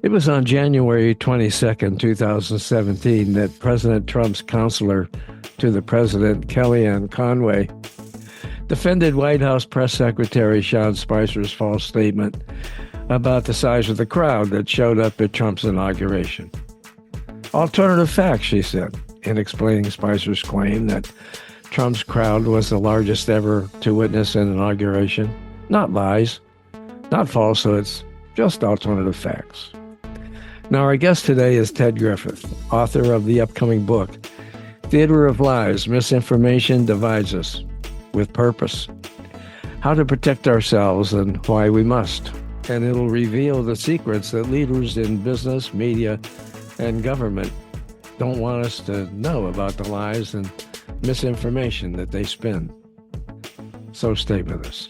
It was on January 22nd, 2017, that President Trump's counselor to the president, Kellyanne Conway, defended White House Press Secretary Sean Spicer's false statement about the size of the crowd that showed up at Trump's inauguration. Alternative facts, she said, in explaining Spicer's claim that Trump's crowd was the largest ever to witness an inauguration. Not lies, not falsehoods, just alternative facts. Now, our guest today is Ted Griffith, author of the upcoming book, Theater of Lies, Misinformation Divides Us, with Purpose, How to Protect Ourselves and Why We Must. And it'll reveal the secrets that leaders in business, media, and government don't want us to know about the lies and misinformation that they spin. So stay with us.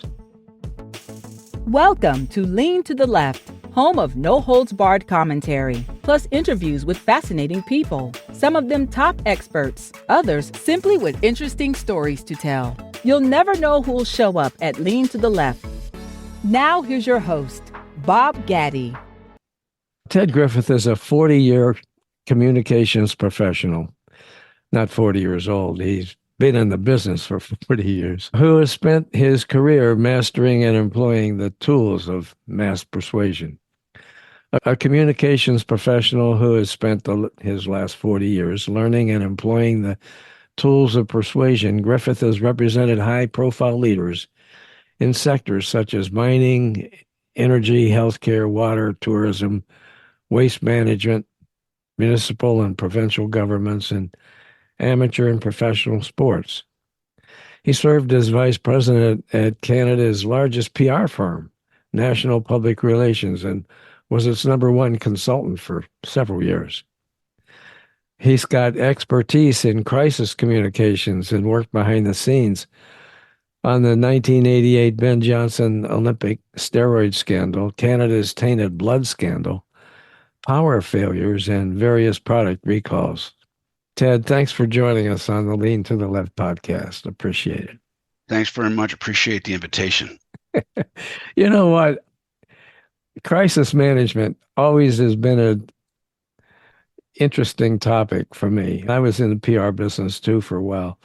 Welcome to Lean to the Left, home of no-holds-barred commentary, plus interviews with fascinating people, some of them top experts, others simply with interesting stories to tell. You'll never know who'll show up at Lean to the Left. Now here's your host, Bob Gaddy. Ted Griffith is a 40-year communications professional, not 40 years old. He's been in the business for 40 years, who has spent his career mastering and employing the tools of mass persuasion. A communications professional who has spent his last 40 years learning and employing the tools of persuasion, Griffith has represented high-profile leaders in sectors such as mining, energy, healthcare, water, tourism, waste management, municipal and provincial governments, and amateur and professional sports. He served as vice president at Canada's largest PR firm, National Public Relations, and was its #1 consultant for several years. He's got expertise in crisis communications and worked behind the scenes on the 1988 Ben Johnson Olympic steroid scandal, Canada's tainted blood scandal, power failures, and various product recalls. Ted, thanks for joining us on the Lean to the Left podcast. Appreciate it. Thanks very much. Appreciate the invitation. You know what? Crisis management always has been an interesting topic for me. I was in the PR business too for a while.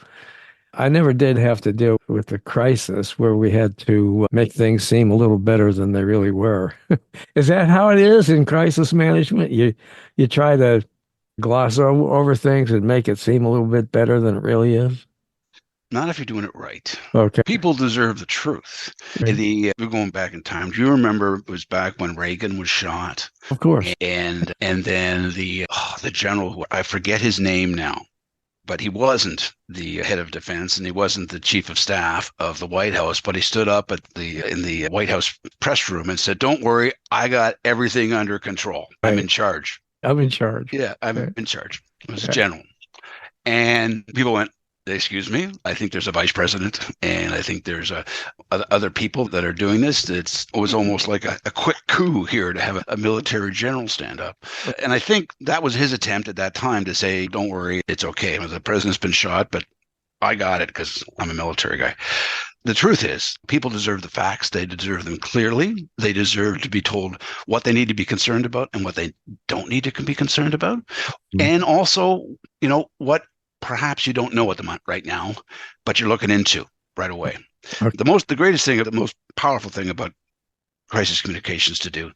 I never did have to deal with the crisis where we had to make things seem a little better than they really were. Is that how it is in crisis management? You try to gloss over things and make it seem a little bit better than it really is? Not if you're doing it right. Okay. People deserve the truth. Right. We're going back in time. Do you remember it was back when Reagan was shot? Of course. And then the general, I forget his name now, but he wasn't the head of defense and he wasn't the chief of staff of the White House, but he stood up in the White House press room and said, "Don't worry, I got everything under control. Right. I'm in charge." I'm in charge. Yeah, I'm in charge. It was a general. And people went, "Excuse me, I think there's a vice president, and I think there's other people that are doing this." It was almost like a quick coup here to have a military general stand up. And I think that was his attempt at that time to say, "Don't worry, it's okay. The president's been shot, but I got it because I'm a military guy." The truth is, people deserve the facts. They deserve them clearly. They deserve to be told what they need to be concerned about and what they don't need to be concerned about. Mm-hmm. And also, what perhaps you don't know at the moment right now, but you're looking into right away. Okay. The greatest thing, the most powerful thing about crisis communications to do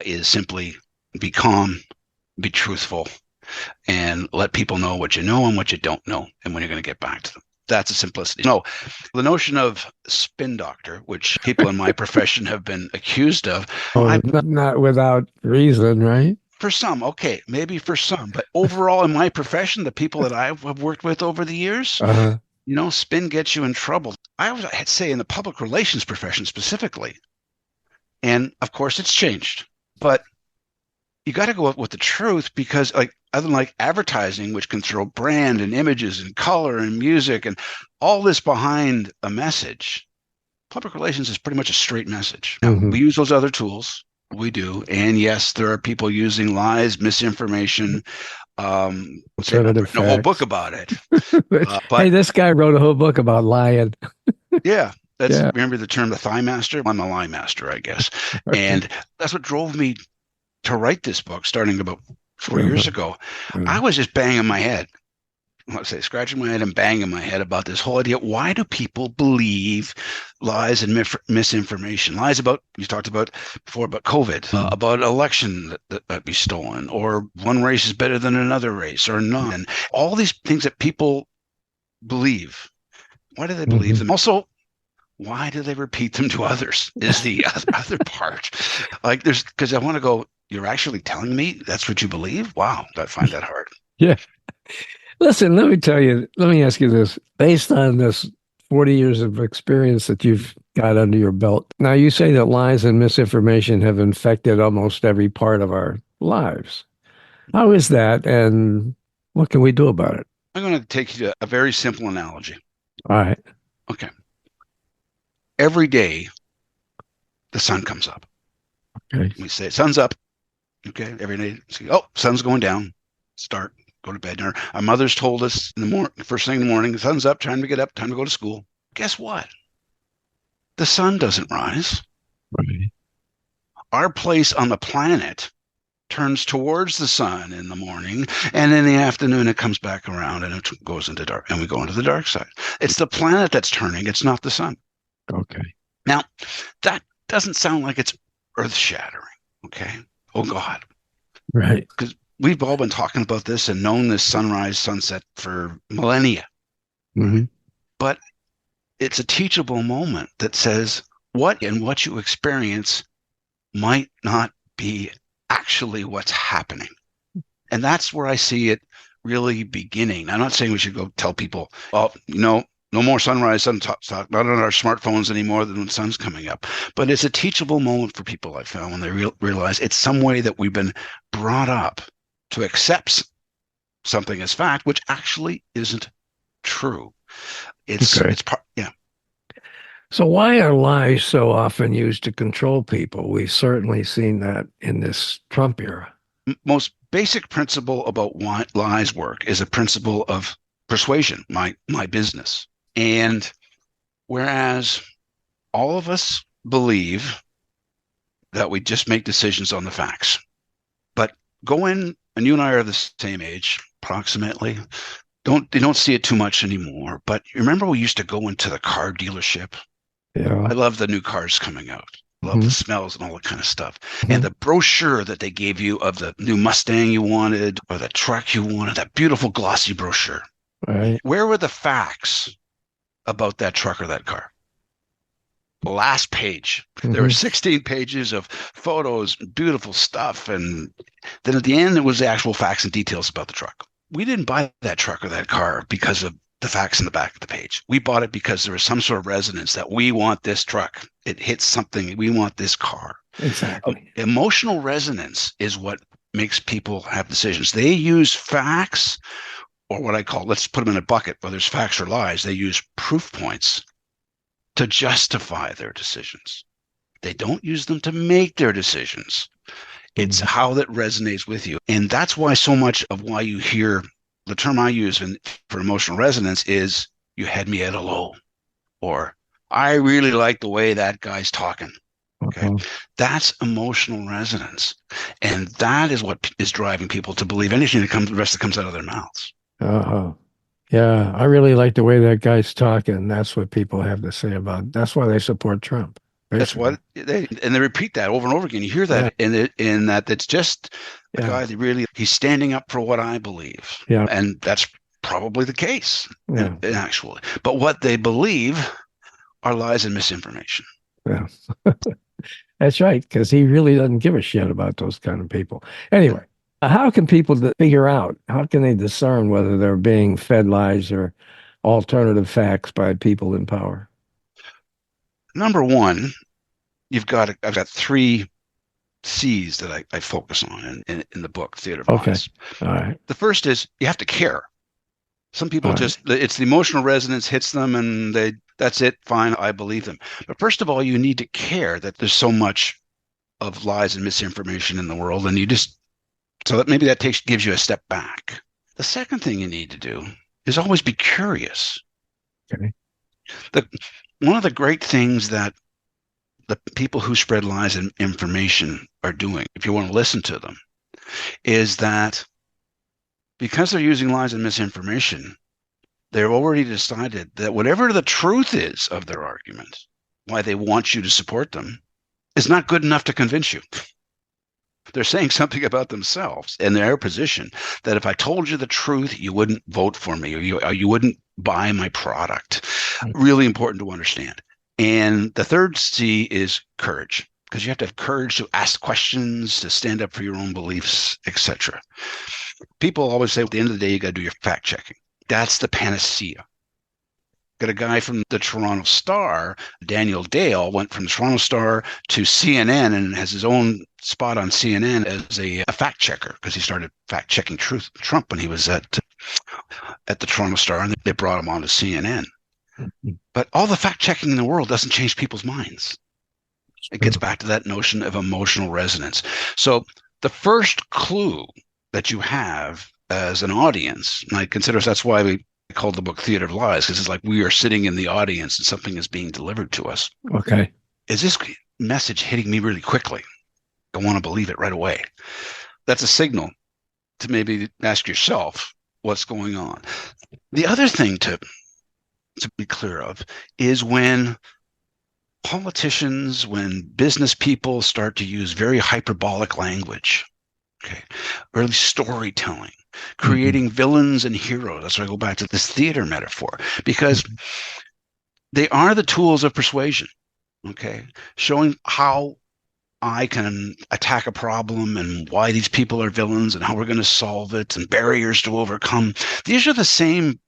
is simply be calm, be truthful, and let people know what you know and what you don't know and when you're going to get back to them. That's the simplicity. No, the notion of spin doctor, which people in my profession have been accused of. Not without reason, right? For some, okay, maybe for some. But overall in my profession, the people that I've worked with over the years, spin gets you in trouble. I'd say in the public relations profession specifically. And of course, it's changed. But you got to go with the truth because other than advertising, which can throw brand and images and color and music and all this behind a message, public relations is pretty much a straight message. Now, we use those other tools. We do. And yes, there are people using lies, misinformation. Wrote a whole book about it. But hey, this guy wrote a whole book about lying. Yeah. Remember the term the thigh master? I'm a lie master, I guess. Okay. And that's what drove me to write this book, starting about 4 years ago, I was just banging my head. Let's say scratching my head and banging my head about this whole idea. Why do people believe lies and misinformation? Lies about, you talked about before, about COVID, about election that might be stolen, or one race is better than another race, or none. All these things that people believe. Why do they believe them? Also, why do they repeat them to others is the other part. Like because I want to go, you're actually telling me that's what you believe? Wow, I find that hard. Yeah. Listen, let me ask you this. Based on this 40 years of experience that you've got under your belt, now you say that lies and misinformation have infected almost every part of our lives. How is that, and what can we do about it? I'm going to take you to a very simple analogy. All right. Okay. Every day, the sun comes up. Okay. We say, sun's up. Okay. Every day, say, oh, sun's going down. Start. Go to bed. Our mothers told us in the morning, first thing in the morning, the sun's up, time to get up, time to go to school. Guess what? The sun doesn't rise. Right. Our place on the planet turns towards the sun in the morning, and in the afternoon it comes back around and it goes into dark, and we go into the dark side. It's the planet that's turning. It's not the sun. Okay. Now, that doesn't sound like it's earth-shattering. Okay. Oh God. Right. Because we've all been talking about this and known this sunrise, sunset for millennia. But it's a teachable moment that says what you experience might not be actually what's happening. And that's where I see it really beginning. I'm not saying we should go tell people, well, no more sunrise, sunset, not on our smartphones anymore than when the sun's coming up. But it's a teachable moment for people, I found, when they realize it's some way that we've been brought up to accept something as fact, which actually isn't true. It's part, yeah. So why are lies so often used to control people? We've certainly seen that in this Trump era. Most basic principle about why lies work is a principle of persuasion, my business. And whereas all of us believe that we just make decisions on the facts, but go in, and you and I are the same age, approximately. You don't see it too much anymore. But you remember we used to go into the car dealership? Yeah. I love the new cars coming out. I love the smells and all that kind of stuff. And the brochure that they gave you of the new Mustang you wanted or the truck you wanted, that beautiful glossy brochure. Right. Where were the facts about that truck or that car? The last page. There were 16 pages of photos, beautiful stuff. And then at the end, there was the actual facts and details about the truck. We didn't buy that truck or that car because of the facts in the back of the page. We bought it because there was some sort of resonance that we want this truck. It hits something. We want this car. Exactly. Emotional resonance is what makes people have decisions. They use facts, or what I call, let's put them in a bucket, whether it's facts or lies. They use proof points to justify their decisions. They don't use them to make their decisions. It's how that resonates with you. And that's why so much of why you hear the term I use for emotional resonance is you had me at a low, or I really like the way that guy's talking. Okay. That's emotional resonance. And that is what is driving people to believe anything that comes out of their mouths. Yeah, I really like the way that guy's talking. That's what people have to say about. That's why they support Trump. Basically. That's what they repeat that over and over again. You hear that in that it's just a guy that he's standing up for what I believe. Yeah, and that's probably the case. Yeah, actually. But what they believe are lies and misinformation. Yeah, that's right. Because he really doesn't give a shit about those kind of people. Anyway. How can people figure out, how can they discern whether they're being fed lies or alternative facts by people in power? Number one, I've got 3 C's that I focus on in the book, Theater of Lies. All right. The first is you have to care. Some people it's the emotional resonance hits them and that's it, fine, I believe them. But first of all, you need to care that there's so much of lies and misinformation in the world, and so that maybe that gives you a step back. The second thing you need to do is always be curious. Okay. One of the great things that the people who spread lies and information are doing, if you want to listen to them, is that because they're using lies and misinformation, they've already decided that whatever the truth is of their argument, why they want you to support them, is not good enough to convince you. They're saying something about themselves and their position that if I told you the truth, you wouldn't vote for me, or you wouldn't buy my product. Really important to understand. And the third C is courage, because you have to have courage to ask questions, to stand up for your own beliefs, etc. People always say at the end of the day, you got to do your fact checking. That's the panacea. Got a guy from the Toronto Star, Daniel Dale, went from the Toronto Star to CNN and has his own spot on CNN as a fact checker, because he started fact checking Trump when he was at the Toronto Star, and they brought him on to CNN. But all the fact checking in the world doesn't change people's minds. It gets back to that notion of emotional resonance. So the first clue that you have as an audience, and I consider that's why we called the book Theater of Lies, because it's like we are sitting in the audience and something is being delivered to us. Okay. Is this message hitting me really quickly? I want to believe it right away. That's a signal to maybe ask yourself what's going on. The other thing to be clear of is when politicians, when business people start to use very hyperbolic language, okay, early storytelling, creating villains and heroes. That's why I go back to this theater metaphor, because they are the tools of persuasion, okay, showing how I can attack a problem and why these people are villains and how we're going to solve it and barriers to overcome. These are the same.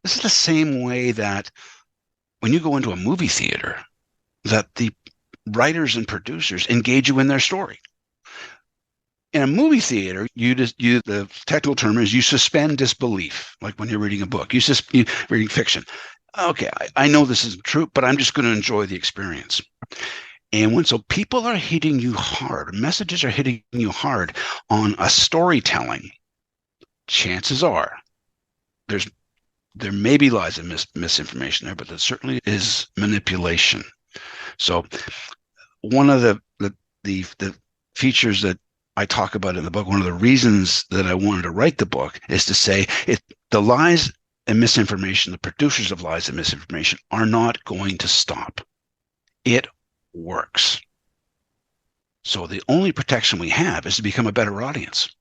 This is the same way that when you go into a movie theater, that the writers and producers engage you in their story. In a movie theater, the technical term is you suspend disbelief, like when you're reading a book. You're reading fiction. Okay, I know this isn't true, but I'm just going to enjoy the experience. And so people are hitting you hard, messages are hitting you hard on a storytelling, chances are there may be lies and misinformation there, but there certainly is manipulation. So one of the features that I talk about in the book, one of the reasons that I wanted to write the book is to say the lies and misinformation, the producers of lies and misinformation are not going to stop. It works. So the only protection we have is to become a better audience.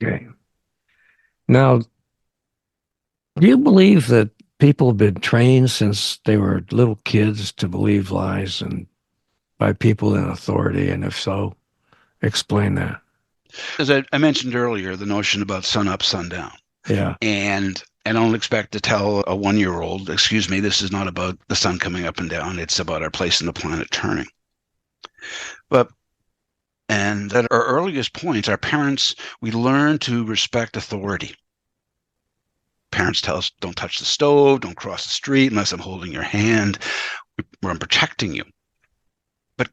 Okay. Now, do you believe that people have been trained since they were little kids to believe lies and by people in authority? And if so, explain that. As I mentioned earlier, the notion about sun up, sun down. Yeah. And I don't expect to tell a 1-year-old, excuse me, this is not about the sun coming up and down. It's about our place in the planet turning. And at our earliest points, our parents, we learn to respect authority. Parents tell us, don't touch the stove, don't cross the street unless I'm holding your hand, I'm protecting you. But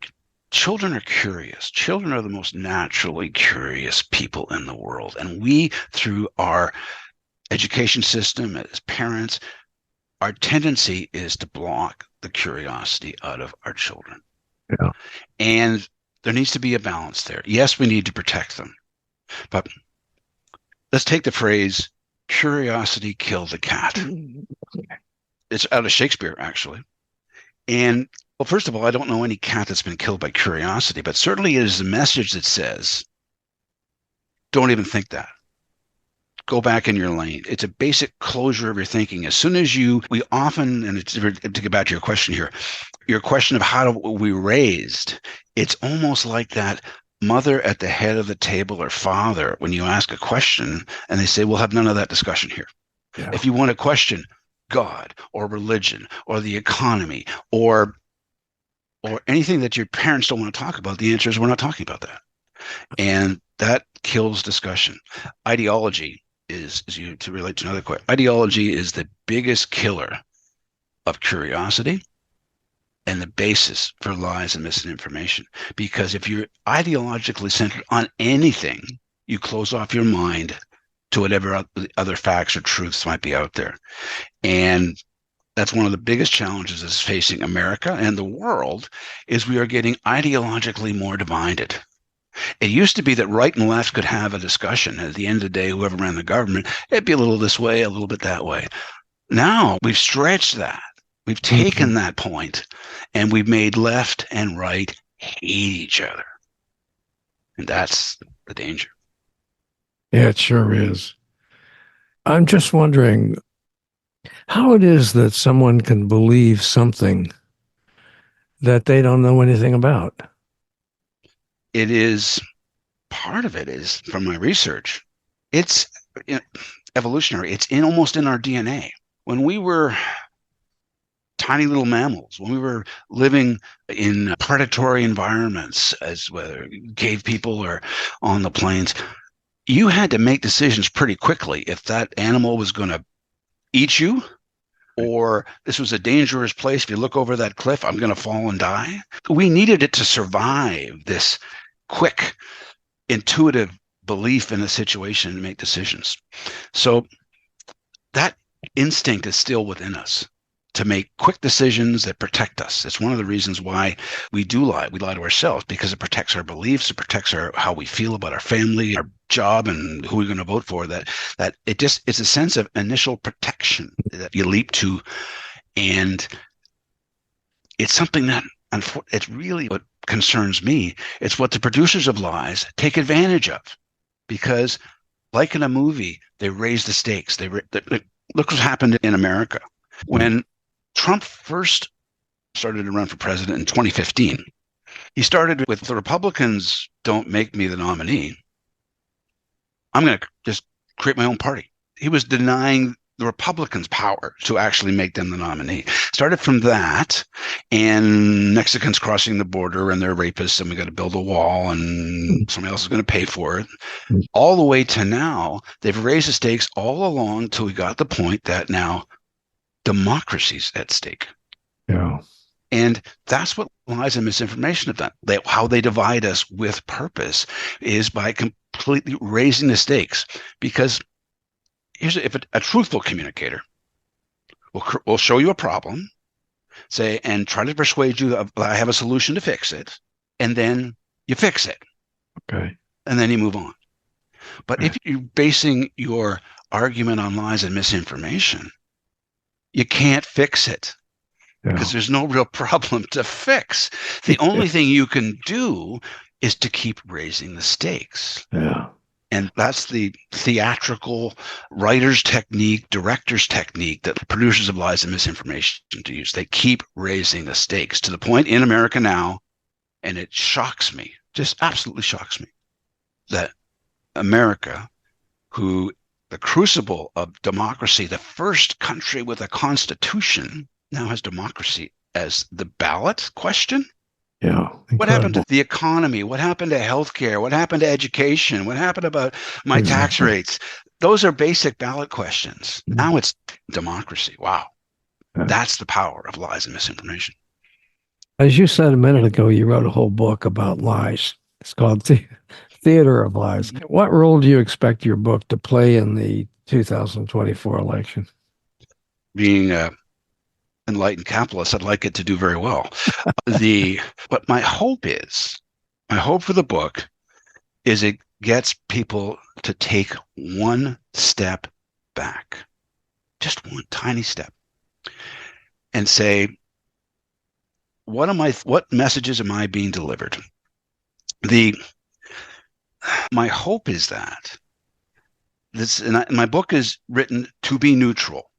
children are curious. Children are the most naturally curious people in the world. And we, through our education system as parents, our tendency is to block the curiosity out of our children. Yeah. And there needs to be a balance there. Yes, we need to protect them. But let's take the phrase, curiosity killed the cat. It's out of Shakespeare, actually. And, well, first of all, I don't know any cat that's been killed by curiosity, but certainly it is a message that says, don't even think that. Go back in your lane. It's a basic closure of your thinking. As soon as we often, and to get back to your question here, your question of how we raised, it's almost like that mother at the head of the table or father when you ask a question and they say, we'll have none of that discussion here. Yeah. If you want to question God or religion or the economy or anything that your parents don't want to talk about, the answer is we're not talking about that. And that kills discussion. Ideology is to relate to another question. Ideology is the biggest killer of curiosity and the basis for lies and misinformation. Because if you're ideologically centered on anything, you close off your mind to whatever other facts or truths might be out there. And That's one of the biggest challenges that's facing America and the world, is we are getting ideologically more divided. It used to be that right and left could have a discussion. At the end of the day, whoever ran the government, it'd be a little this way, a little bit that way. Now we've stretched that. We've taken that point and we've made left and right hate each other. And that's the danger. Yeah, it sure is. I'm just wondering how it is that someone can believe something that they don't know anything about. It is, part of it is, from my research, it's evolutionary. It's almost in our DNA. When we were tiny little mammals, when we were living in predatory environments, as whether cave people or on the plains, you had to make decisions pretty quickly if that animal was going to eat you, or this was a dangerous place. If you look over that cliff, I'm going to fall and die. We needed it to survive this quick, intuitive belief in a situation and make decisions. So that instinct is still within us to make quick decisions that protect us. It's one of the reasons why we do lie. We lie to ourselves because it protects our beliefs. It protects how we feel about our family, our job, and who we're going to vote for. That it's a sense of initial protection that you leap to. And it's something that, it's really what concerns me. It's what the producers of lies take advantage of, because like in a movie, they raise the stakes. Look what happened in America. When Trump first started to run for president in 2015, he started with, the Republicans don't make me the nominee, I'm going to just create my own party. He was denying the Republicans power to actually make them the nominee. Started from that, and Mexicans crossing the border and they're rapists and we got to build a wall and somebody else is going to pay for it. All the way to now, they've raised the stakes all along till we got the point that now democracy's at stake. Yeah. And that's what lies and misinformation have done. How they divide us with purpose is by completely raising the stakes. Because if a truthful communicator will show you a problem, say, and try to persuade you that I have a solution to fix it, and then you fix it. Okay. And then you move on. But if you're basing your argument on lies and misinformation, you can't fix it because there's no real problem to fix. The only thing you can do is to keep raising the stakes. Yeah. And that's the theatrical writer's technique, director's technique that producers of lies and misinformation to use. They keep raising the stakes to the point in America now, and it shocks me, just absolutely shocks me, that America, who the crucible of democracy, the first country with a constitution, now has democracy as the ballot question. Yeah. Incredible. What happened to the economy? What happened to healthcare? What happened to education? What happened about my tax rates? Those are basic ballot questions. Now it's democracy. Wow. That's the power of lies and misinformation. As you said a minute ago, you wrote a whole book about lies. It's called Theater of Lies. What role do you expect your book to play in the 2024 election? Being an enlightened capitalist, I'd like it to do very well. But my hope for the book is it gets people to take one step back, just one tiny step, and say, what messages am I being delivered? My hope is that my book is written to be neutral.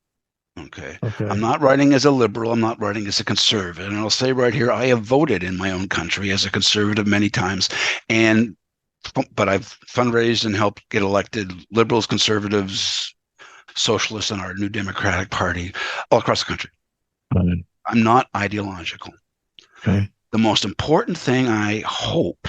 Okay. I'm not writing as a liberal. I'm not writing as a conservative. And I'll say right here, I have voted in my own country as a conservative many times, but I've fundraised and helped get elected liberals, conservatives, socialists in our new Democratic Party all across the country. Right. I'm not ideological. Okay. The most important thing I hope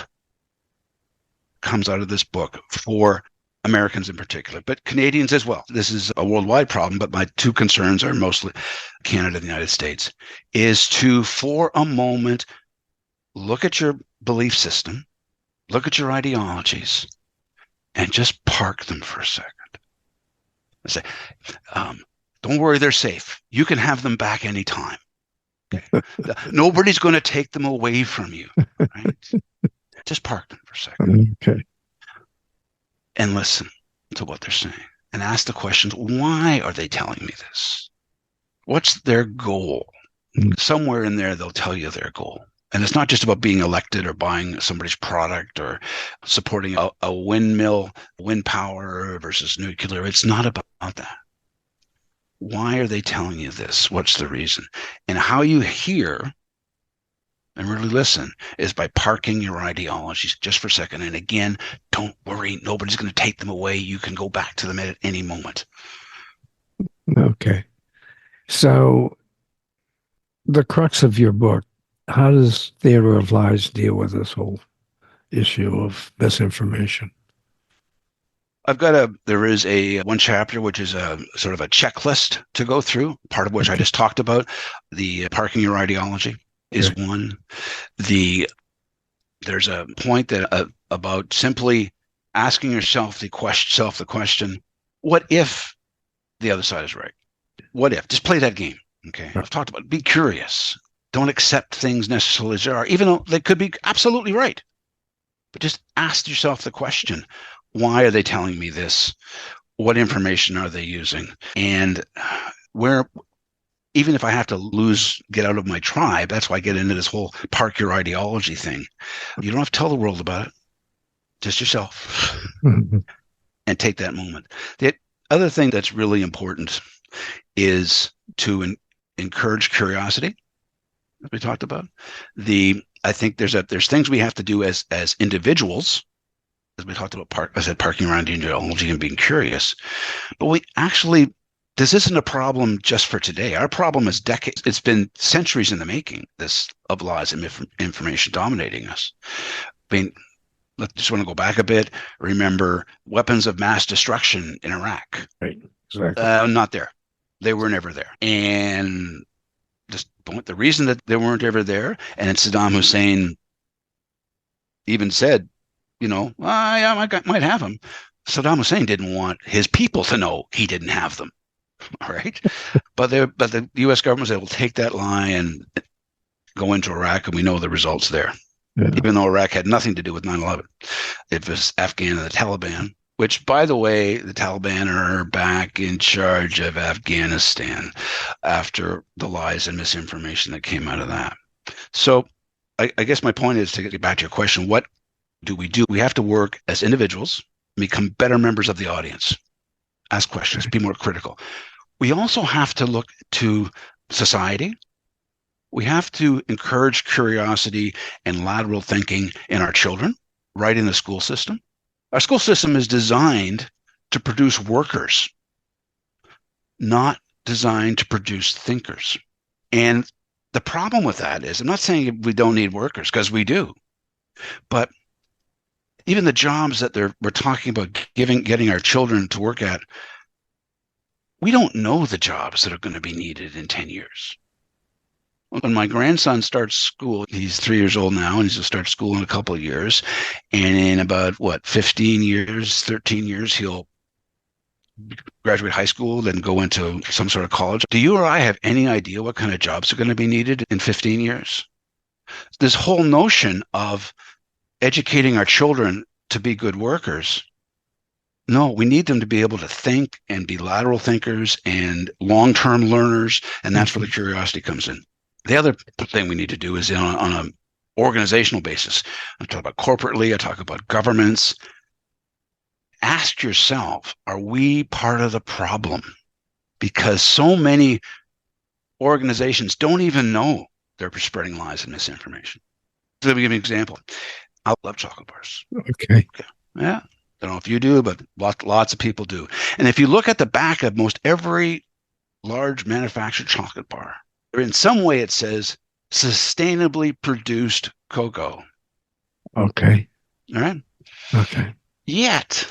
comes out of this book for Americans in particular, but Canadians as well. This is a worldwide problem, but my two concerns are mostly Canada and the United States, is to, for a moment, look at your belief system, look at your ideologies, and just park them for a second. I say, Don't worry, they're safe. You can have them back anytime. Okay. Nobody's going to take them away from you, right? Just park them for a second. Okay. And listen to what they're saying and ask the questions. Why are they telling me this? What's their goal? Somewhere in there, they'll tell you their goal. And it's not just about being elected or buying somebody's product or supporting a windmill, wind power versus nuclear. It's not about that. Why are they telling you this? What's the reason? And how you hear and really listen is by parking your ideologies just for a second. And again, don't worry. Nobody's going to take them away. You can go back to them at any moment. Okay. So the crux of your book, how does Theater of Lies deal with this whole issue of misinformation? There is one chapter, which is a sort of a checklist to go through, part of which I just talked about. The parking your ideology is one. There's a point that about simply asking yourself the question, what if the other side is right? What if? Just play that game. Okay. I've talked about be curious. Don't accept things necessarily as they are, even though they could be absolutely right. But just ask yourself the question, why are they telling me this? What information are they using? And where, even if I have to get out of my tribe, that's why I get into this whole park your ideology thing. You don't have to tell the world about it, just yourself. And take that moment. The other thing that's really important is to encourage curiosity, as we talked about. I think there's things we have to do as individuals, as we talked about, parking around ideology and being curious. But this isn't a problem just for today. Our problem is decades. It's been centuries in the making, this of lies and information dominating us. I mean, just want to go back a bit. Remember weapons of mass destruction in Iraq. Right. Exactly. Not there. They were never there. And the reason that they weren't ever there, and Saddam Hussein even said, yeah, I might have them. Saddam Hussein didn't want his people to know he didn't have them. All right. But the U.S. government was able to take that lie and go into Iraq, and we know the results there. Yeah. Even though Iraq had nothing to do with 9/11. It was Afghan and the Taliban, which, by the way, the Taliban are back in charge of Afghanistan after the lies and misinformation that came out of that. So I guess my point is to get back to your question, what do? We have to work as individuals, become better members of the audience, ask questions, be more critical. We also have to look to society. We have to encourage curiosity and lateral thinking in our children, right in the school system. Our school system is designed to produce workers, not designed to produce thinkers. And the problem with that is, I'm not saying we don't need workers, because we do. But even the jobs that we're talking about getting our children to work at, we don't know the jobs that are going to be needed in 10 years. When my grandson starts school, he's 3 years old now, and he's going to start school in a couple of years. And in about, 13 years, he'll graduate high school, then go into some sort of college. Do you or I have any idea what kind of jobs are going to be needed in 15 years? This whole notion of educating our children to be good workers, no, we need them to be able to think and be lateral thinkers and long-term learners, and that's where the curiosity comes in. The other thing we need to do is on an organizational basis. I talk about corporately, I talk about governments. Ask yourself, are we part of the problem? Because so many organizations don't even know they're spreading lies and misinformation. So let me give you an example. I love chocolate bars. Okay. Yeah. I don't know if you do, but lots of people do. And if you look at the back of most every large manufactured chocolate bar, in some way it says sustainably produced cocoa. Okay. All right. Okay. Yet,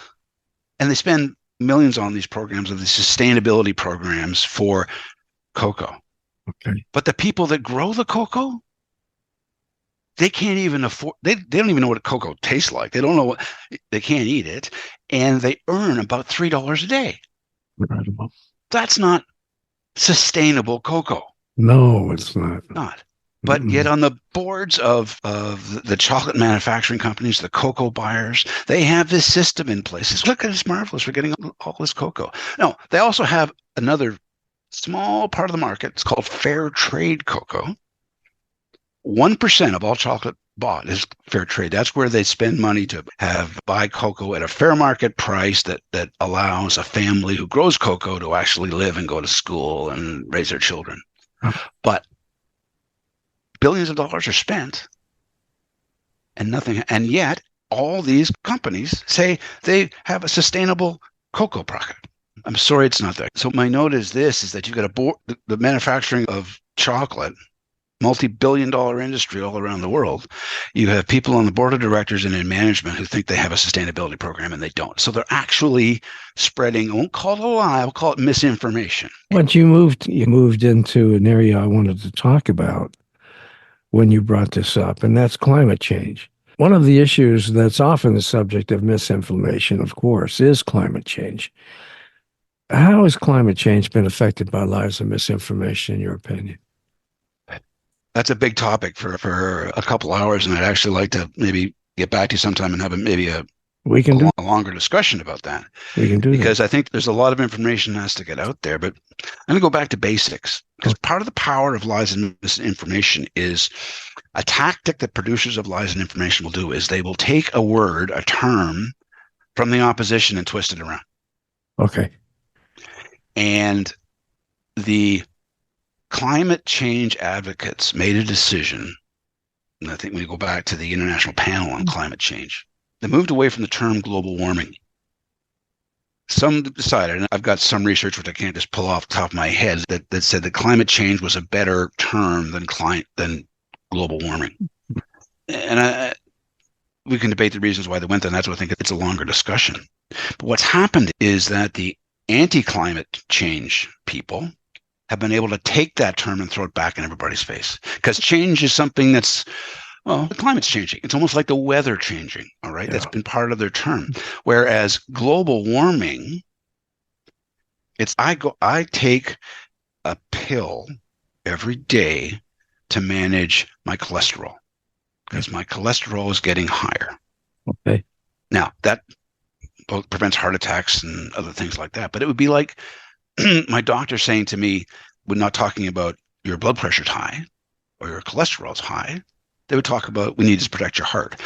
and they spend millions on these programs, these sustainability programs for cocoa. Okay. But the people that grow the cocoa, they can't even afford, they don't even know what cocoa tastes like. They don't know they can't eat it. And they earn about $3 a day. Incredible. That's not sustainable cocoa. No, it's not. Not. But yet on the boards of the chocolate manufacturing companies, the cocoa buyers, they have this system in place. It's, look at it's marvelous. We're getting all this cocoa. No, they also have another small part of the market. It's called fair trade cocoa. 1% of all chocolate bought is fair trade. That's where they spend money to buy cocoa at a fair market price that allows a family who grows cocoa to actually live and go to school and raise their children. But billions of dollars are spent and nothing. And yet all these companies say they have a sustainable cocoa product. I'm sorry, it's not that. So my note is this, is that you've got a board, the manufacturing of chocolate, multi-billion-dollar industry all around the world. You have people on the board of directors and in management who think they have a sustainability program and they don't. So they're actually spreading, I won't call it a lie, I'll call it misinformation. But you moved into an area I wanted to talk about when you brought this up, and that's climate change. One of the issues that's often the subject of misinformation, of course, is climate change. How has climate change been affected by lies and misinformation, in your opinion? That's a big topic for a couple hours, and I'd actually like to maybe get back to you sometime and have a longer discussion about that. We can do because I think there's a lot of information that has to get out there. But I'm going to go back to basics, because part of the power of lies and misinformation is a tactic that producers of lies and information will do is they will take a word, a term from the opposition and twist it around. Okay. And the climate change advocates made a decision, and I think when you go back to the International Panel on Climate Change, they moved away from the term global warming. Some decided, and I've got some research which I can't just pull off the top of my head, that said that climate change was a better term than global warming. And we can debate the reasons why they went there, and that's why I think it's a longer discussion. But what's happened is that the anti-climate change people have been able to take that term and throw it back in everybody's face. Because change is something that's, well, the climate's changing. It's almost like the weather changing, all right? Yeah. That's been part of their term. Whereas global warming, I take a pill every day to manage my cholesterol, because my cholesterol is getting higher. Okay. Now, that both prevents heart attacks and other things like that. But it would be like my doctor saying to me, we're not talking about your blood pressure's high or your cholesterol's high. They would talk about, we need to protect your heart.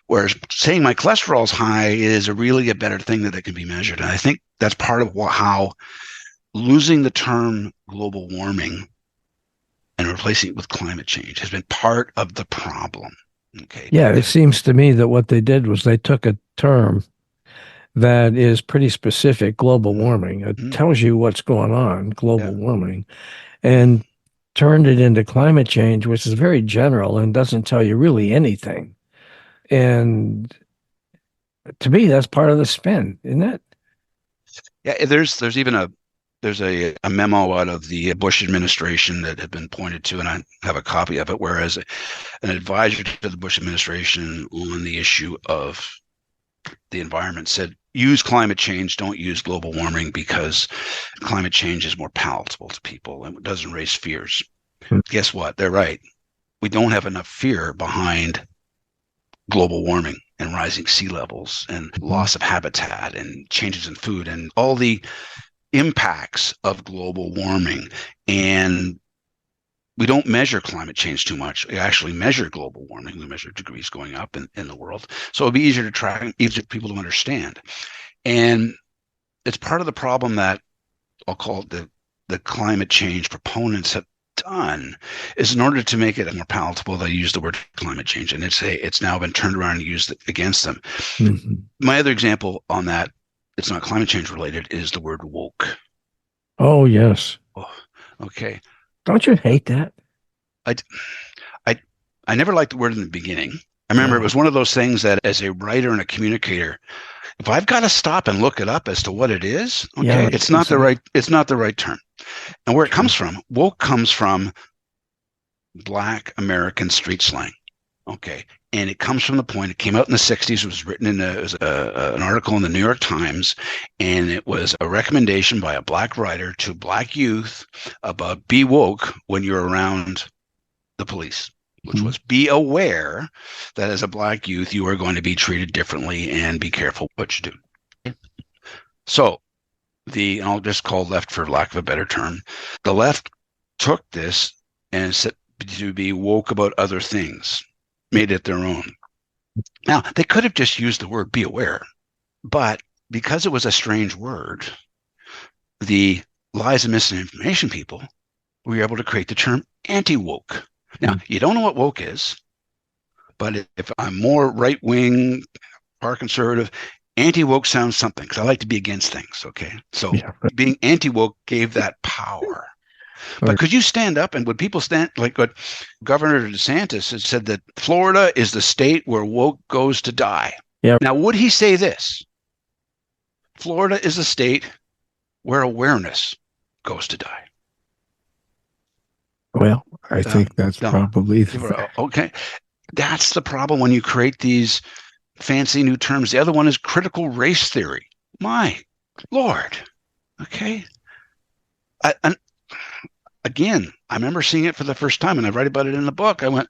Whereas saying my cholesterol's high is really a better thing that can be measured. And I think that's part of how losing the term global warming and replacing it with climate change has been part of the problem. Okay. Yeah, it seems to me that what they did was they took a term that is pretty specific, global warming. It tells you what's going on, global warming, and turned it into climate change, which is very general and doesn't tell you really anything. And to me, that's part of the spin, isn't it? Yeah, there's even a memo out of the Bush administration that had been pointed to, and I have a copy of it, whereas an advisor to the Bush administration on the issue of the environment said, use climate change, don't use global warming, because climate change is more palatable to people and it doesn't raise fears. Guess what? They're right. We don't have enough fear behind global warming and rising sea levels and loss of habitat and changes in food and all the impacts of global warming. And we don't measure climate change too much. We actually measure global warming. We measure degrees going up in the world. So it'd be easier to track, easier for people to understand. And it's part of the problem that I'll call it the climate change proponents have done, is in order to make it more palatable, they use the word climate change, and it's now been turned around and used against them. Mm-hmm. My other example on that, it's not climate change related, is the word woke. Oh, yes. Oh, okay. Don't you hate that? I never liked the word in the beginning. I remember it was one of those things that as a writer and a communicator, if I've got to stop and look it up as to what it is, okay, it's not the right term. And where it comes from, woke comes from Black American street slang. Okay. And it comes from the point, it came out in the 60s. It was written an article in the New York Times. And it was a recommendation by a black writer to black youth about be woke when you're around the police, which was be aware that as a black youth, you are going to be treated differently and be careful what you do. So and I'll just call left for lack of a better term, the left took this and said to be woke about other things, made it their own. Now, they could have just used the word be aware, but because it was a strange word, the lies and misinformation people were able to create the term anti-woke. Now, you don't know what woke is, but if I'm more right-wing, far conservative, anti-woke sounds something, because I like to be against things, okay? So being anti-woke gave that power. But could you stand up, and would people stand, like what Governor DeSantis has said, that Florida is the state where woke goes to die? Yeah. Now, would he say this? Florida is a state where awareness goes to die. Well, I think that's probably okay. That's the problem when you create these fancy new terms. The other one is critical race theory. My Lord. Okay. Again, I remember seeing it for the first time, and I write about it in the book. I went,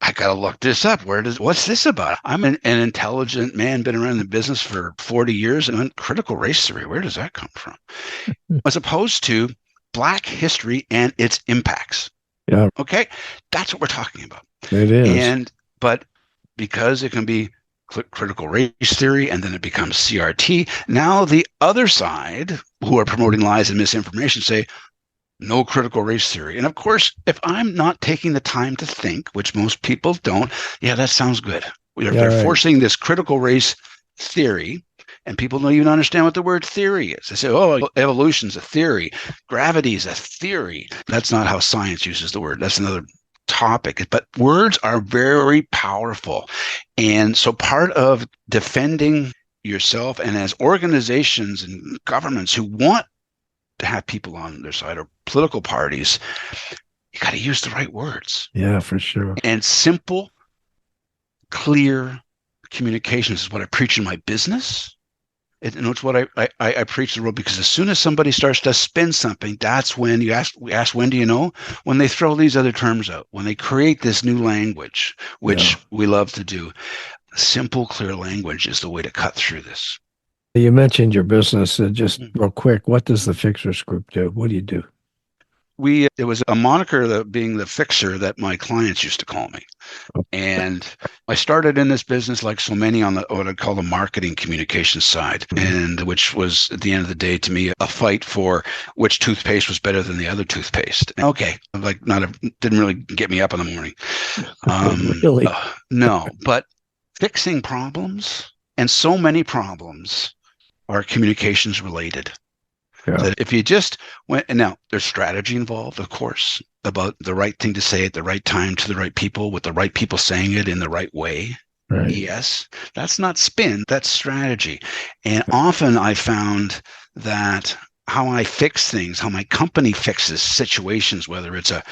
I got to look this up. What's this about? I'm an intelligent man, been around the business for 40 years, and critical race theory, where does that come from? As opposed to Black history and its impacts. Yeah. Okay. That's what we're talking about. It is. But because it can be critical race theory, and then it becomes CRT, now the other side, who are promoting lies and misinformation, say, no critical race theory. And of course, if I'm not taking the time to think, which most people don't, that sounds good. They're forcing this critical race theory, and people don't even understand what the word theory is. They say, oh, evolution's a theory. Gravity is a theory. That's not how science uses the word. That's another topic. But words are very powerful. And so part of defending yourself, and as organizations and governments who want to have people on their side, or political parties, you got to use the right words. Yeah, for sure. And simple, clear communications is what I preach in my business. And it's what I preach the world, because as soon as somebody starts to spin something, that's when we ask, when do you know? When they throw these other terms out, when they create this new language, which we love to do. Simple, clear language is the way to cut through this. You mentioned your business. Just real quick, what does the Fixers Group do? What do you do? It was a moniker, being the fixer, that my clients used to call me. And I started in this business, like so many, on what I call the marketing communication side, and which was, at the end of the day, to me, a fight for which toothpaste was better than the other toothpaste. Okay, didn't really get me up in the morning. Really? No, but fixing problems, and so many problems are communications related. Yeah. That if you just went, and now there's strategy involved, of course, about the right thing to say at the right time to the right people, with the right people saying it in the right way. Right. Yes, that's not spin, that's strategy. And often I found that how I fix things, how my company fixes situations, whether it's a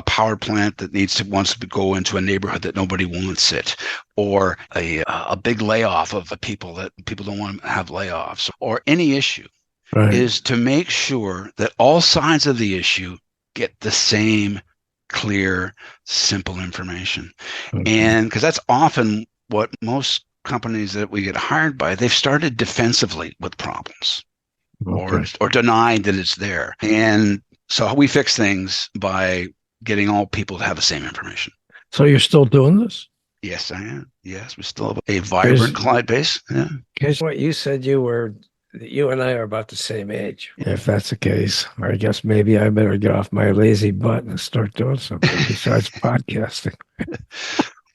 power plant that wants to go into a neighborhood that nobody wants it, or a big layoff of people that people don't want to have layoffs, or any issue. Right. Is to make sure that all sides of the issue get the same clear, simple information. Okay. And because that's often what most companies that we get hired by, they've started defensively with problems. Okay. or denied that it's there. And so we fix things by getting all people to have the same information. So you're still doing this? Yes, I am. Yes, we still have a vibrant client base. Yeah. Because what you said, you and I are about the same age. If that's the case, I guess maybe I better get off my lazy butt and start doing something besides podcasting.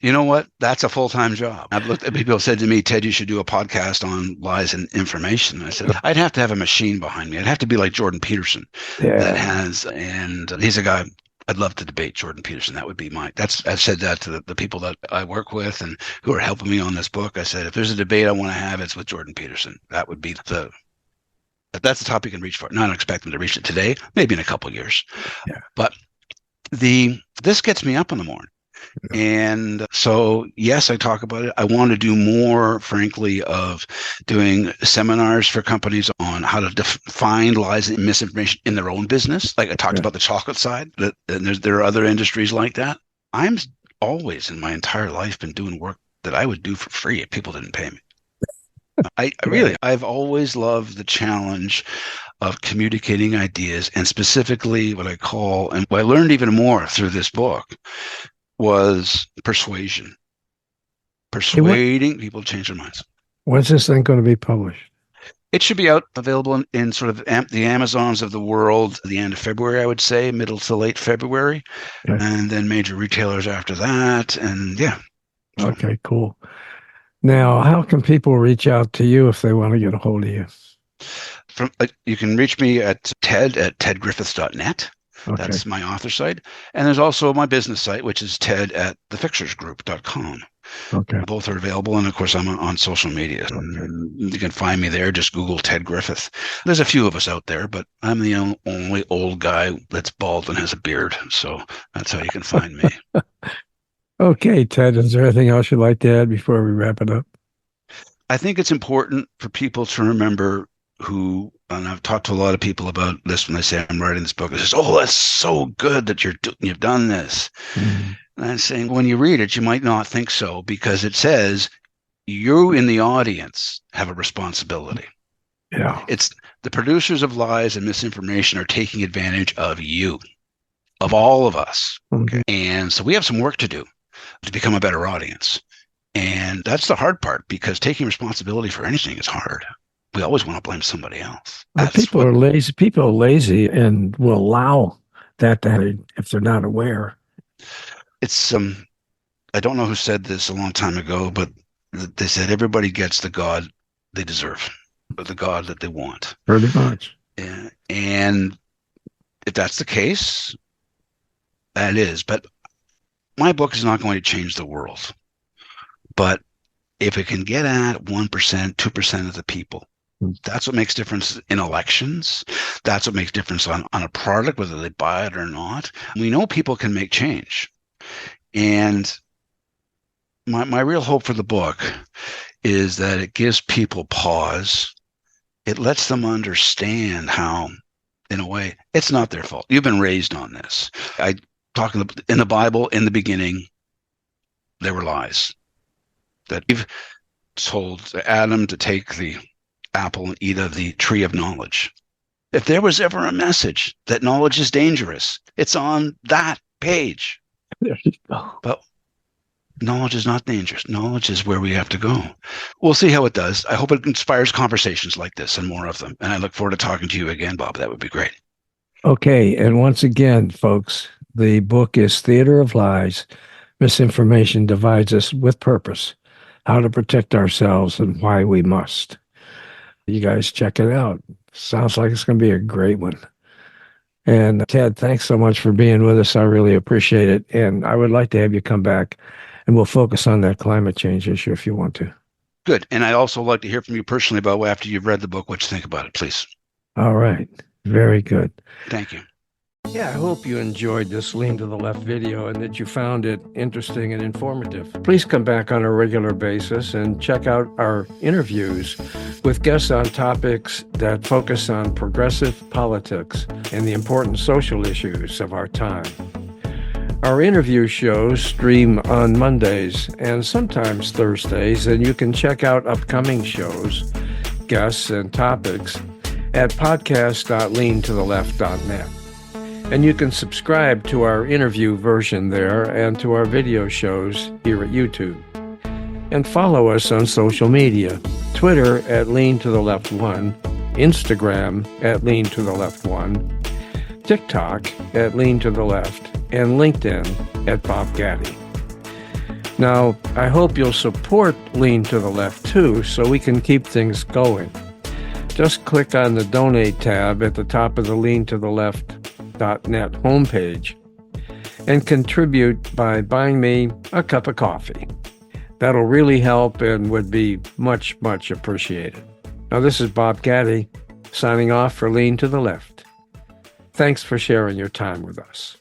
You know what? That's a full-time job. I've looked at people who said to me, Ted, you should do a podcast on lies and information. I said, I'd have to have a machine behind me. I'd have to be like Jordan Peterson. Yeah. And he's a guy, I'd love to debate Jordan Peterson. That would be I've said that to the people that I work with and who are helping me on this book. I said, if there's a debate I want to have, it's with Jordan Peterson. That would be that's the top you can reach for. Not expecting to reach it today, maybe in a couple of years. Yeah. But this gets me up in the morning. And so, yes, I talk about it. I want to do more, frankly, of doing seminars for companies on how to find lies and misinformation in their own business. Like I talked about the chocolate side, and there are other industries like that. I'm always in my entire life been doing work that I would do for free if people didn't pay me. I've always loved the challenge of communicating ideas, and specifically what I call, and what I learned even more through this book, was persuasion. Persuading people to change their minds. When's this thing going to be published? It should be available in sort of the Amazons of the world at the end of February, I would say, middle to late February, and then major retailers after that. And yeah. Okay, cool. Now, how can people reach out to you if they want to get a hold of you? You can reach me at TedGriffith.net. Okay. That's my author site. And there's also my business site, which is ted@thefixersgroup.com. Okay. Both are available. And of course, I'm on social media. Okay. You can find me there. Just Google Ted Griffith. There's a few of us out there, but I'm the only old guy that's bald and has a beard. So that's how you can find me. Okay, Ted, is there anything else you'd like to add before we wrap it up? I think it's important for people to remember and I've talked to a lot of people about this when they say I'm writing this book. It says, "Oh, that's so good that you've done this." Mm-hmm. And I'm saying, when you read it, you might not think so, because it says you in the audience have a responsibility. Yeah, it's the producers of lies and misinformation are taking advantage of you, of all of us. Okay, and so we have some work to do to become a better audience, and that's the hard part, because taking responsibility for anything is hard. We always want to blame somebody else. People are lazy. People are lazy and will allow that to happen if they're not aware. It's I don't know who said this a long time ago, but they said everybody gets the God they deserve, or the God that they want. Pretty much. And if that's the case, that is. But my book is not going to change the world. But if it can get at 1%, 2% of the people, that's what makes difference in elections. That's what makes difference on a product, whether they buy it or not. We know people can make change. And my real hope for the book is that it gives people pause. It lets them understand how, in a way, it's not their fault. You've been raised on this. I talk in the Bible, in the beginning, there were lies. That Eve told Adam to take the apple and eat of the tree of knowledge. If there was ever a message that knowledge is dangerous, it's on that page. There you go. But knowledge is not dangerous. Knowledge is where we have to go. We'll see how it does. I hope it inspires conversations like this and more of them. And I look forward to talking to you again, Bob. That would be great. Okay. And once again, folks, the book is Theater of Lies. Misinformation divides us with purpose. How to protect ourselves and why we must. You guys check it out. Sounds like it's going to be a great one. And Ted, thanks so much for being with us. I really appreciate it. And I would like to have you come back and we'll focus on that climate change issue if you want to. Good. And I'd also like to hear from you personally about after you've read the book, what you think about it, please. All right. Very good. Thank you. Yeah, I hope you enjoyed this Lean to the Left video and that you found it interesting and informative. Please come back on a regular basis and check out our interviews with guests on topics that focus on progressive politics and the important social issues of our time. Our interview shows stream on Mondays and sometimes Thursdays, and you can check out upcoming shows, guests, and topics at podcast.leantotheleft.net. And you can subscribe to our interview version there and to our video shows here at YouTube. And follow us on social media, Twitter at LeanToTheLeft1, Instagram at LeanToTheLeft1, TikTok at LeanToTheLeft, and LinkedIn at Bob Gatty. Now, I hope you'll support Lean to the Left too, so we can keep things going. Just click on the Donate tab at the top of the LeanToTheLeft.net homepage and contribute by buying me a cup of coffee. That'll really help and would be much, much appreciated. Now, this is Bob Gatty signing off for Lean to the Left. Thanks for sharing your time with us.